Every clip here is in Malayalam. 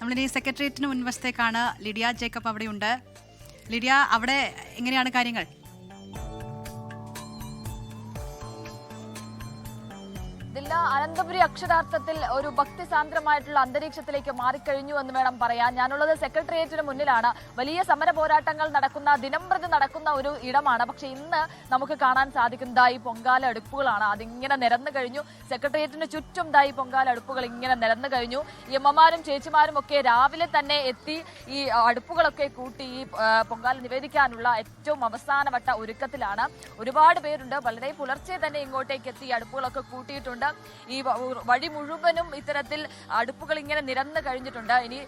നമ്മളിനി സെക്രട്ടേറിയറ്റിന് മുൻവശത്തേക്കാണ്. ലിഡിയ ജേക്കബ് അവിടെയുണ്ട്. ലിഡിയ, അവിടെ എങ്ങനെയാണ് കാര്യങ്ങൾ? അനന്തപുരി അക്ഷരാർത്ഥത്തിൽ ഒരു ഭക്തിസാന്ദ്രമായിട്ടുള്ള അന്തരീക്ഷത്തിലേക്ക് മാറിക്കഴിഞ്ഞു എന്ന് വേണം പറയാൻ. ഞാനുള്ളത് സെക്രട്ടേറിയറ്റിന് മുന്നിലാണ്. വലിയ സമര പോരാട്ടങ്ങൾ നടക്കുന്ന, ദിനംപ്രതി നടക്കുന്ന ഒരു ഇടമാണ്. പക്ഷെ ഇന്ന് നമുക്ക് കാണാൻ സാധിക്കുന്നത് ഈ പൊങ്കാല അടുപ്പുകളാണ്. അതിങ്ങനെ നിരന്നു കഴിഞ്ഞു. സെക്രട്ടേറിയറ്റിന് ചുറ്റും ഈ പൊങ്കാല അടുപ്പുകൾ ഇങ്ങനെ നിരന്നു കഴിഞ്ഞു. ഈ അമ്മമാരും ചേച്ചിമാരും ഒക്കെ രാവിലെ തന്നെ എത്തി ഈ അടുപ്പുകളൊക്കെ കൂട്ടി ഈ പൊങ്കാല നിവേദിക്കാനുള്ള ഏറ്റവും അവസാനവട്ട ഒരുക്കത്തിലാണ്. ഒരുപാട് പേരുണ്ട്. വളരെ പുലർച്ചെ തന്നെ ഇങ്ങോട്ടേക്ക് എത്തി അടുപ്പുകളൊക്കെ കൂട്ടിയിട്ടുണ്ട്. ഈ വഴി മുഴുവനും ഇത്തരത്തിൽ അടുപ്പുകൾ ഇങ്ങനെ നിരന്നു കഴിഞ്ഞിട്ടുണ്ട്. ഇനി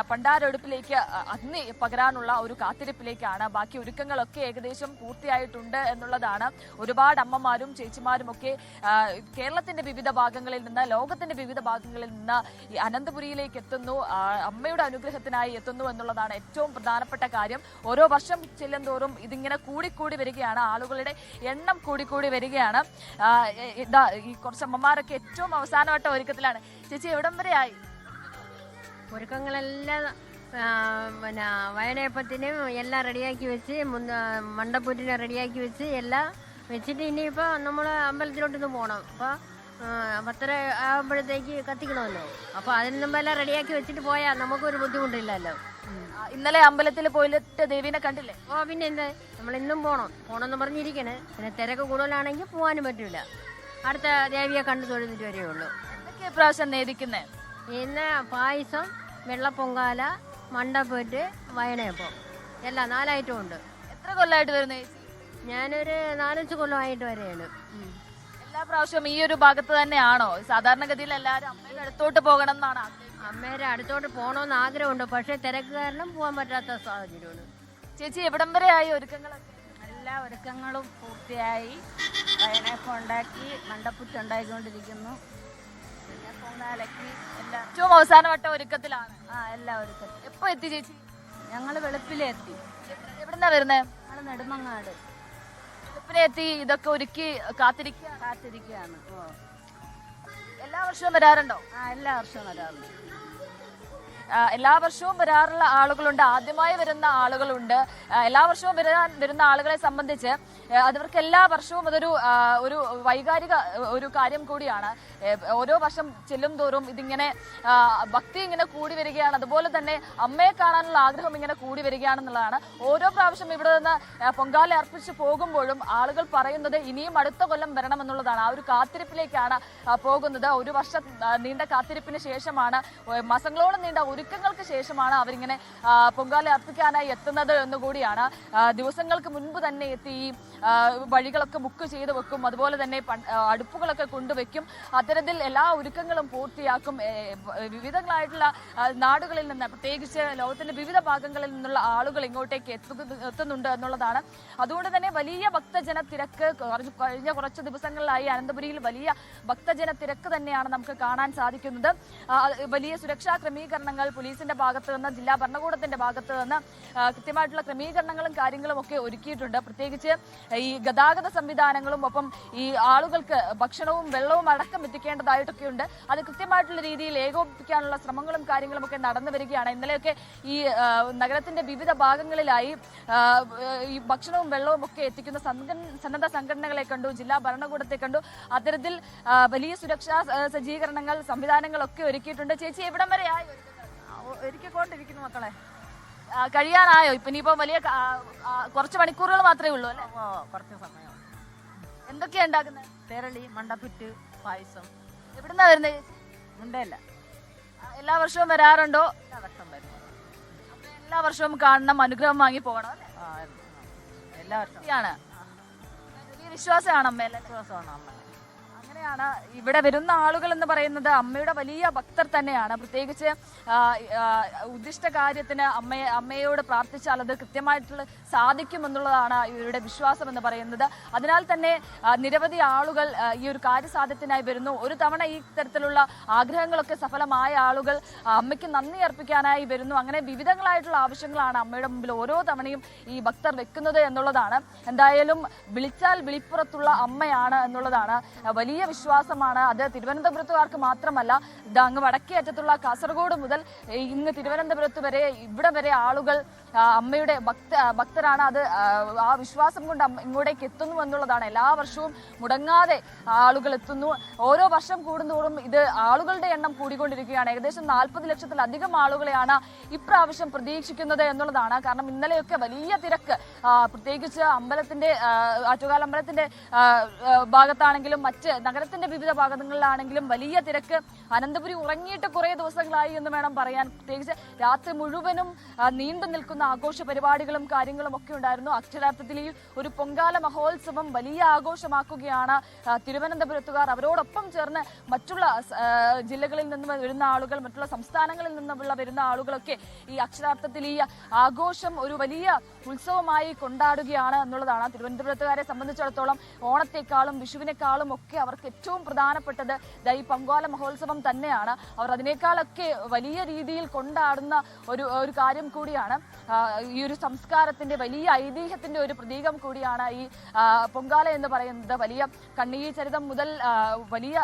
പണ്ടാരടുപ്പിലേക്ക് അഗ്നി പകരാനുള്ള ഒരു കാത്തിരിപ്പിലേക്കാണ്. ബാക്കി ഒരുക്കങ്ങളൊക്കെ ഏകദേശം പൂർത്തിയായിട്ടുണ്ട് എന്നുള്ളതാണ്. ഒരുപാട് അമ്മമാരും ചേച്ചിമാരും ഒക്കെ കേരളത്തിന്റെ വിവിധ ഭാഗങ്ങളിൽ നിന്ന്, ലോകത്തിന്റെ വിവിധ ഭാഗങ്ങളിൽ നിന്ന് ഈ അനന്തപുരിയിലേക്ക് എത്തുന്നു, അമ്മയുടെ അനുഗ്രഹത്തിനായി എത്തുന്നു എന്നുള്ളതാണ് ഏറ്റവും പ്രധാനപ്പെട്ട കാര്യം. ഓരോ വർഷം ചെല്ലുന്തോറും ഇതിങ്ങനെ കൂടിക്കൂടി വരികയാണ്. ആളുകളുടെ എണ്ണം കൂടിക്കൂടി വരികയാണ്. ഈ കുറച്ച് അമ്മമാരൊക്കെ ഏറ്റവും അവസാനമായിട്ട് ഒരുക്കത്തിലാണ്. ചേച്ചി, എവിടം വരെയായി ഒരുക്കങ്ങളെല്ലാം? പിന്നെ വയനയപ്പത്തിനും എല്ലാം റെഡിയാക്കി വെച്ച്, മണ്ടപ്പൂറ്റിനെ റെഡിയാക്കി വെച്ച് എല്ലാം വെച്ചിട്ട് ഇനിയിപ്പോൾ നമ്മൾ അമ്പലത്തിലോട്ടൊന്ന് പോകണം. അപ്പോൾ 10:30 ആകുമ്പോഴത്തേക്ക് കത്തിക്കണമല്ലോ. അപ്പോൾ അതിന് മുമ്പെല്ലാം റെഡിയാക്കി വെച്ചിട്ട് പോയാൽ നമുക്കൊരു ബുദ്ധിമുട്ടില്ലല്ലോ. ഇന്നലെ അമ്പലത്തിൽ പോയിട്ട് ദേവീനെ കണ്ടില്ലേ? പിന്നെ എന്താ, നമ്മളിന്നും പോകണമെന്ന് പറഞ്ഞിരിക്കണേ. പിന്നെ തിരക്ക് കൂടുതലാണെങ്കിൽ പോകാനും പറ്റില്ല. അടുത്ത ദേവിയെ കണ്ടു തൊഴുതിട്ട് വരെയുള്ളൂ. എന്തൊക്കെ പ്രാവശ്യം നേദിക്കുന്നേ? ഇന്ന് പായസം, വെള്ളപ്പൊങ്കാല, മണ്ടപ്പൂറ്റ്, വയനയപ്പം എല്ലാം 4 ഐറ്റം ഉണ്ട്. എത്ര കൊല്ലമായിട്ട് വരുന്നേ? ഞാനൊരു 4-5 കൊല്ലമായിട്ട് വരെയാണ്. എല്ലാ പ്രാവശ്യവും ഈ ഒരു ഭാഗത്ത് തന്നെയാണോ? സാധാരണഗതിയിൽ എല്ലാവരും അമ്മയുടെ അടുത്തോട്ട് പോകണം എന്നാണ്. അമ്മയുടെ അടുത്തോട്ട് പോകണമെന്ന് ആഗ്രഹമുണ്ട്. പക്ഷെ തിരക്ക് കാരണം പോകാൻ പറ്റാത്ത സാഹചര്യമാണ്. ചേച്ചി, എവിടം വരെയായി ഒരുക്കങ്ങളൊക്കെ? എല്ലാ ഒരുക്കങ്ങളും പൂർത്തിയായി. വയനയപ്പം ഉണ്ടാക്കി, മണ്ടപ്പുറ്റ് ഉണ്ടാക്കിക്കൊണ്ടിരിക്കുന്നു. പിന്നെ പൊങ്കാലയ്ക്ക് എല്ലാം ഏറ്റവും അവസാനവട്ട ഒരുക്കത്തിലാണ്. എല്ലാ ഒരുക്കത്തിലും. എപ്പോ എത്തി ചേച്ചി? ഞങ്ങൾ വെളുപ്പിലെത്തി. എവിടുന്നാ വരുന്നേ? ഞങ്ങൾ നെടുമങ്ങാട്. വെളുപ്പിനെ എത്തി ഇതൊക്കെ ഒരുക്കി കാത്തിരിക്കുകയാണ്. എല്ലാ വർഷവും വരാറുണ്ടോ? എല്ലാ വർഷവും വരാറുണ്ട്. എല്ലാ വർഷവും വരാറുള്ള ആളുകളുണ്ട്, ആദ്യമായി വരുന്ന ആളുകളുണ്ട്. എല്ലാ വർഷവും വരുന്ന ആളുകളെ സംബന്ധിച്ച് അവർക്ക് എല്ലാ വർഷവും അതൊരു ഒരു വൈകാരിക ഒരു കാര്യം കൂടിയാണ്. ഓരോ വർഷം ചെല്ലും തോറും ഇതിങ്ങനെ ഭക്തി ഇങ്ങനെ കൂടി വരികയാണ്. അതുപോലെ തന്നെ അമ്മയെ കാണാനുള്ള ആഗ്രഹം ഇങ്ങനെ കൂടി വരികയാണെന്നുള്ളതാണ്. ഓരോ പ്രാവശ്യം ഇവിടെ നിന്ന് പൊങ്കാല അർപ്പിച്ച് പോകുമ്പോഴും ആളുകൾ പറയുന്നത് ഇനിയും അടുത്ത കൊല്ലം വരണമെന്നുള്ളതാണ്. ആ ഒരു കാത്തിരിപ്പിലേക്കാണ് പോകുന്നത്. ഒരു വർഷം നീണ്ട കാത്തിരിപ്പിന് ശേഷമാണ്, മാസങ്ങളോളം നീണ്ട ഒരുക്കങ്ങൾക്ക് ശേഷമാണ് അവരിങ്ങനെ പൊങ്കാല അർപ്പിക്കാനായി എത്തുന്നത് എന്നുകൂടിയാണ്. ദിവസങ്ങൾക്ക് മുൻപ് തന്നെ എത്തി ഈ വഴികളൊക്കെ ബുക്ക് ചെയ്ത് വെക്കും. അതുപോലെ തന്നെ അടുപ്പുകളൊക്കെ കൊണ്ടുവയ്ക്കും. അത്തരത്തിൽ എല്ലാ ഒരുക്കങ്ങളും പൂർത്തിയാക്കും. വിവിധങ്ങളായിട്ടുള്ള നാടുകളിൽ നിന്ന്, പ്രത്യേകിച്ച് ലോകത്തിന്റെ വിവിധ ഭാഗങ്ങളിൽ നിന്നുള്ള ആളുകൾ ഇങ്ങോട്ടേക്ക് എത്തുന്നുണ്ട് എന്നുള്ളതാണ്. അതുകൊണ്ട് തന്നെ വലിയ ഭക്തജന തിരക്ക് കഴിഞ്ഞ കുറച്ച് ദിവസങ്ങളിലായി അനന്തപുരിയിൽ വലിയ ഭക്തജന തിരക്ക് തന്നെയാണ് നമുക്ക് കാണാൻ സാധിക്കുന്നത്. വലിയ സുരക്ഷാ ക്രമീകരണങ്ങൾ പോലീസിന്റെ ഭാഗത്ത് നിന്ന്, ജില്ലാ ഭരണകൂടത്തിന്റെ ഭാഗത്ത് നിന്ന് കൃത്യമായിട്ടുള്ള ക്രമീകരണങ്ങളും കാര്യങ്ങളും ഒക്കെ ഒരുക്കിയിട്ടുണ്ട്. പ്രത്യേകിച്ച് ഈ ഗതാഗത സംവിധാനങ്ങളും ഒപ്പം ഈ ആളുകൾക്ക് ഭക്ഷണവും വെള്ളവും അടക്കം എത്തിക്കേണ്ടതായിട്ടൊക്കെ ഉണ്ട്. അത് കൃത്യമായിട്ടുള്ള രീതിയിൽ ഏകോപിപ്പിക്കാനുള്ള ശ്രമങ്ങളും കാര്യങ്ങളും ഒക്കെ നടന്നു വരികയാണ്. ഇന്നലെയൊക്കെ ഈ നഗരത്തിന്റെ വിവിധ ഭാഗങ്ങളിലായി ഈ ഭക്ഷണവും വെള്ളവും ഒക്കെ എത്തിക്കുന്ന സന്നദ്ധ സംഘടനകളെ കണ്ടു, ജില്ലാ ഭരണകൂടത്തെ കണ്ടു. അത്തരത്തിൽ വലിയ സുരക്ഷാ സജ്ജീകരണങ്ങൾ, സംവിധാനങ്ങളൊക്കെ ഒരുക്കിയിട്ടുണ്ട്. ചേച്ചി, എവിടം വരെയായി ഒരുക്കിക്കൊണ്ടിരിക്കുന്നു മക്കളെ? കഴിയാനായോ? ഇപ്പൊ ഇനിയിപ്പോ വലിയ കുറച്ച് മണിക്കൂറുകൾ മാത്രമേ ഉള്ളൂ അല്ലേ? കുറച്ച് സമയം. എന്തൊക്കെയാ ഉണ്ടാക്കുന്നത്? തെരളി, മണ്ടപ്പുറ്റ്, പായസം. എവിടുന്നാ വരുന്നത്? മുണ്ടല്ല. എല്ലാ വർഷവും വരാറുണ്ടോ? എല്ലാ വർഷവും വരും. എല്ലാ വർഷവും കാണണം, അനുഗ്രഹം വാങ്ങി പോകണം അല്ലേ? എല്ലാ വർഷവും വലിയ വിശ്വാസമാണ് അമ്മ. വിശ്വാസമാണ് അമ്മ. അങ്ങനെയാണ് ഇവിടെ വരുന്ന ആളുകൾ എന്ന് പറയുന്നത് അമ്മയുടെ വലിയ ഭക്തർ തന്നെയാണ്. പ്രത്യേകിച്ച് ഉദ്ദിഷ്ട കാര്യത്തിന് അമ്മയോട് പ്രാർത്ഥിച്ചാൽ അത് കൃത്യമായിട്ടുള്ള സാധിക്കുമെന്നുള്ളതാണ് ഇവരുടെ വിശ്വാസം എന്ന് പറയുന്നത്. അതിനാൽ തന്നെ നിരവധി ആളുകൾ ഈ ഒരു കാര്യസാധ്യത്തിനായി വരുന്നു. ഒരു തവണ ഈ തരത്തിലുള്ള ആഗ്രഹങ്ങളൊക്കെ സഫലമായ ആളുകൾ അമ്മയ്ക്ക് നന്ദി അർപ്പിക്കാനായി വരുന്നു. അങ്ങനെ വിവിധങ്ങളായിട്ടുള്ള ആവശ്യങ്ങളാണ് അമ്മയുടെ മുമ്പിൽ ഓരോ തവണയും ഈ ഭക്തർ വെക്കുന്നത് എന്നുള്ളതാണ്. എന്തായാലും വിളിച്ചാൽ വിളിപ്പുറത്തുള്ള അമ്മയാണ് എന്നുള്ളതാണ് വലിയ വിശ്വാസമാണ്. അത് തിരുവനന്തപുരത്തുകാർക്ക് മാത്രമല്ല, ഇത് അങ്ങ് വടക്കേ അറ്റത്തുള്ള കാസർഗോഡ് മുതൽ ഇങ്ങ് തിരുവനന്തപുരത്ത് വരെ ഇവിടെ വരെ ആളുകൾ അമ്മയുടെ ഭക്തരാണ്. അത് ആ വിശ്വാസം കൊണ്ട് ഇങ്ങോട്ടേക്ക് എത്തുന്നു എന്നുള്ളതാണ്. എല്ലാ വർഷവും മുടങ്ങാതെ ആളുകൾ എത്തുന്നു. ഓരോ വർഷം കൂടുന്തോറും ഇത് ആളുകളുടെ എണ്ണം കൂടിക്കൊണ്ടിരിക്കുകയാണ്. ഏകദേശം 40 ലക്ഷത്തിലധികം ആളുകളെയാണ് ഇപ്രാവശ്യം പ്രതീക്ഷിക്കുന്നത് എന്നുള്ളതാണ്. കാരണം ഇന്നലെയൊക്കെ വലിയ തിരക്ക്, പ്രത്യേകിച്ച് അമ്പലത്തിന്റെ ആറ്റുകാൽ അമ്പലത്തിന്റെ ഭാഗത്താണെങ്കിലും മറ്റ് നഗരത്തിന്റെ വിവിധ ഭാഗങ്ങളിലാണെങ്കിലും വലിയ തിരക്ക്. അനന്തപുരി ഉറങ്ങിയിട്ട് കുറെ ദിവസങ്ങളായി എന്ന് വേണം പറയാൻ. പ്രത്യേകിച്ച് രാത്രി മുഴുവനും നീണ്ടു നിൽക്കുന്ന ആഘോഷ പരിപാടികളും കാര്യങ്ങളും ഒക്കെ ഉണ്ടായിരുന്നു. അക്ഷരാർത്ഥത്തിൽ ഈ ഒരു പൊങ്കാല മഹോത്സവം വലിയ ആഘോഷമാക്കുകയാണ് തിരുവനന്തപുരത്തുകാർ. അവരോടൊപ്പം ചേർന്ന് മറ്റുള്ള ജില്ലകളിൽ നിന്ന് വരുന്ന ആളുകൾ, മറ്റുള്ള സംസ്ഥാനങ്ങളിൽ നിന്നുള്ള വരുന്ന ആളുകളൊക്കെ ഈ അക്ഷരാർത്ഥത്തിൽ ഈ ആഘോഷം ഒരു വലിയ ഉത്സവമായി കൊണ്ടാടുകയാണ് എന്നുള്ളതാണ്. തിരുവനന്തപുരത്തുകാരെ സംബന്ധിച്ചിടത്തോളം ഓണത്തെക്കാളും വിഷുവിനേക്കാളും ഒക്കെ അവർക്ക് ഏറ്റവും പ്രധാനപ്പെട്ടത് ഈ പൊങ്കാല മഹോത്സവം തന്നെയാണ്. അവർ അതിനേക്കാളൊക്കെ വലിയ രീതിയിൽ കൊണ്ടാടുന്ന ഒരു കാര്യം കൂടിയാണ്. ഈ ഒരു സംസ്കാരത്തിന്റെ വലിയ ഐതിഹ്യത്തിന്റെ ഒരു പ്രതീകം കൂടിയാണ് ഈ പൊങ്കാല എന്ന് പറയുന്നത്. വലിയ കണ്ണീർ ചരിതം മുതൽ വലിയ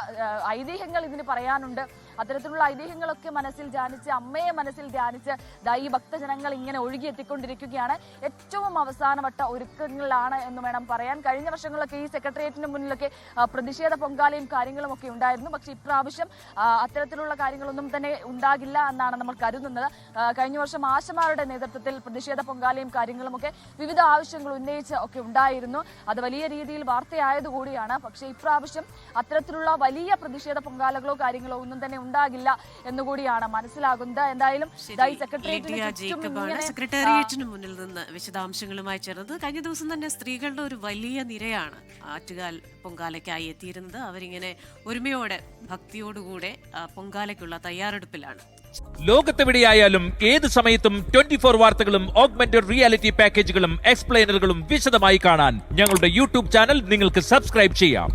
ഐതിഹ്യങ്ങൾ ഇതിന് പറയാനുണ്ട്. അത്തരത്തിലുള്ള ഐതിഹ്യങ്ങളൊക്കെ മനസ്സിൽ ധ്യാനിച്ച്, അമ്മയെ മനസ്സിൽ ധ്യാനിച്ച് ഈ ഭക്തജനങ്ങൾ ഇങ്ങനെ ഒഴുകിയെത്തിക്കൊണ്ടിരിക്കുകയാണ്. ഏറ്റവും അവസാനവട്ട ഒരുക്കങ്ങളിലാണ് എന്ന് വേണം പറയാൻ. കഴിഞ്ഞ വർഷങ്ങളിലൊക്കെ ഈ സെക്രട്ടേറിയറ്റിന് മുന്നിലൊക്കെ പ്രതിഷേധ പൊങ്കാലയും കാര്യങ്ങളും ഒക്കെ ഉണ്ടായിരുന്നു. പക്ഷെ ഇപ്രാവശ്യം അത്തരത്തിലുള്ള കാര്യങ്ങളൊന്നും തന്നെ ഉണ്ടാകില്ല എന്നാണ് നമ്മൾ കരുതുന്നത്. കഴിഞ്ഞ വർഷം ആശമാരുടെ നേതൃത്വത്തിൽ പ്രതിഷേധ പൊങ്കാലയും കാര്യങ്ങളും ഒക്കെ വിവിധ ആവശ്യങ്ങൾ ഉന്നയിച്ച് ഒക്കെ ഉണ്ടായിരുന്നു. അത് വലിയ രീതിയിൽ വാർത്തയായതുകൂടിയാണ്. പക്ഷേ ഇപ്രാവശ്യം അത്തരത്തിലുള്ള വലിയ പ്രതിഷേധ പൊങ്കാലകളോ കാര്യങ്ങളോ ഒന്നും തന്നെ ഉണ്ടാകില്ല എന്നുകൂടിയാണ് മനസ്സിലാകുന്നത്. എന്തായാലും സെക്രട്ടേറിയറ്റിന് മുന്നിൽ നിന്ന് വിശദാംശങ്ങളുമായി ചേർന്നത്. കഴിഞ്ഞ ദിവസം തന്നെ സ്ത്രീകളുടെ ഒരു വലിയ നിരയാണ് ആറ്റുകാൽ പൊങ്കാലയ്ക്കായി എത്തിയിരുന്നത്. അവരിങ്ങനെ ഒരുമയോടെ ഭക്തിയോടുകൂടെ പൊങ്കാലയ്ക്കുള്ള തയ്യാറെടുപ്പിലാണ്. ലോകത്തെവിടെയായാലും ഏത് സമയത്തും 24 വാർത്തകളും ഓഗ്മെന്റഡ് റിയാലിറ്റി പാക്കേജുകളും എക്സ്പ്ലെയിനറുകളും വിശദമായി കാണാൻ ഞങ്ങളുടെ യൂട്യൂബ് ചാനൽ നിങ്ങൾക്ക് സബ്സ്ക്രൈബ് ചെയ്യാം.